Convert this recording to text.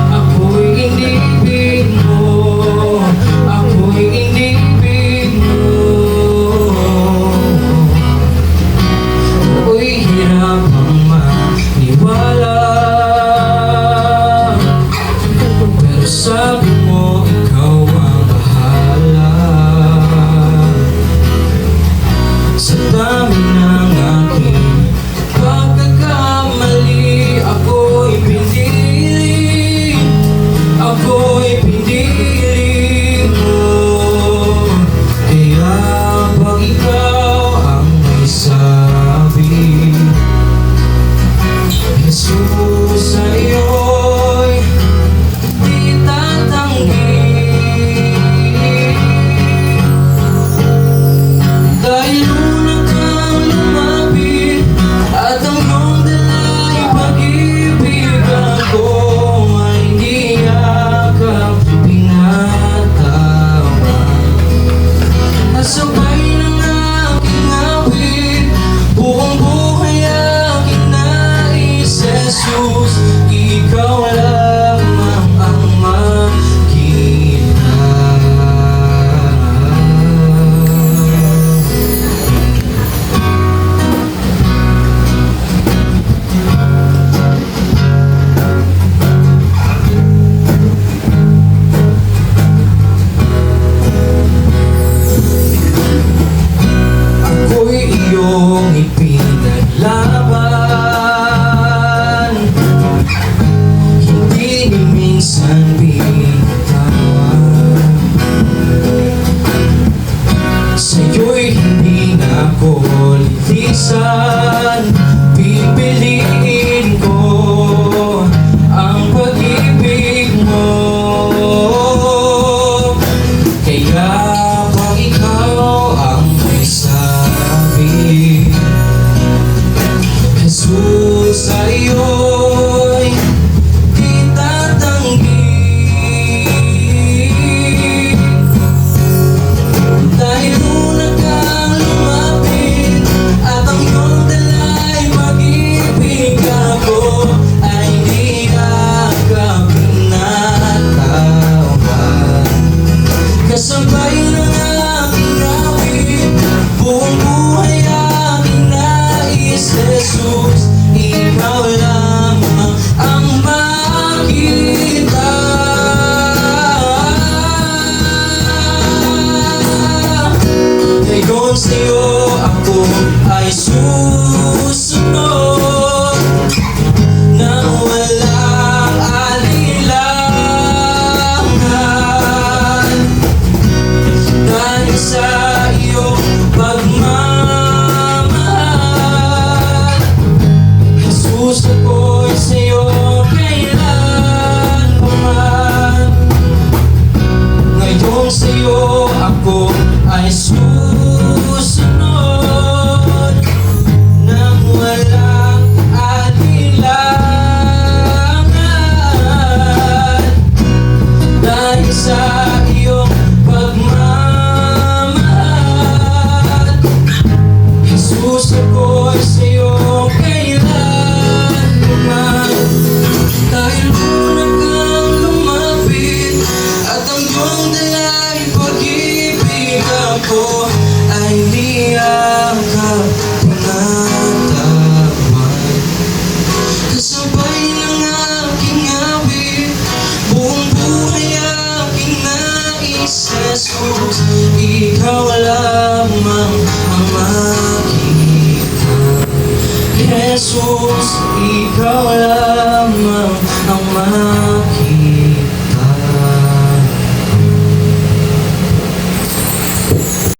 Ako'y inibig mo, ako'y inibig mo. Ako'y hirap ang maniwala, pero sabi mo ikaw ang bahala. Sa dami ng aking pagkakamali, ako'y pinili mo. Kaya pag ikaw ang may sabi, Jesus, sa'yo'y di tatanggi. Dahil una kang lumapit at ang iyong dala'y pag-ibig, ako ay niyakap, pinatawan. Kasabay ng aking awit, buong buhay aking nais, Jesus, ikaw lamang ang makita. Ako'y iyong ipinaglaban, hindi ni minsan binitawan. Sa'yo'y hindi na ako litisan, pipiliin ko ang pag-ibig mo. Kaya pag ikaw ang may sabi, Jesus, sa'yo'y di tatanggi. Dahil una kang lumapit at ang iyong dala'y pag-ibig, ako ay niyakap, pinatawan. Kasabay ng aking awit, buong buhay aking nais, Jesus, ikaw lamang ang makita. Ngayon sa'yo ako ay susunod nang walang alinlangan. Dahil sa iyong pagmamahal, Jesus, ako'y sa'yo kailanman. Ngayon sa'yo ako ay susunod nang walang alinlangan. Dahil sa iyong pagmamahal, Jesus, ako'y sa'yo kailanman. Dahil una kang lumapit at ang iyong dala'y pag-ibig, ako ay niyakap, pinatawan. Kasabay ng aking awit, buong buhay aking nais, Jesus, ikaw lamang ang makita. Jesus, ikaw lamang ang makita.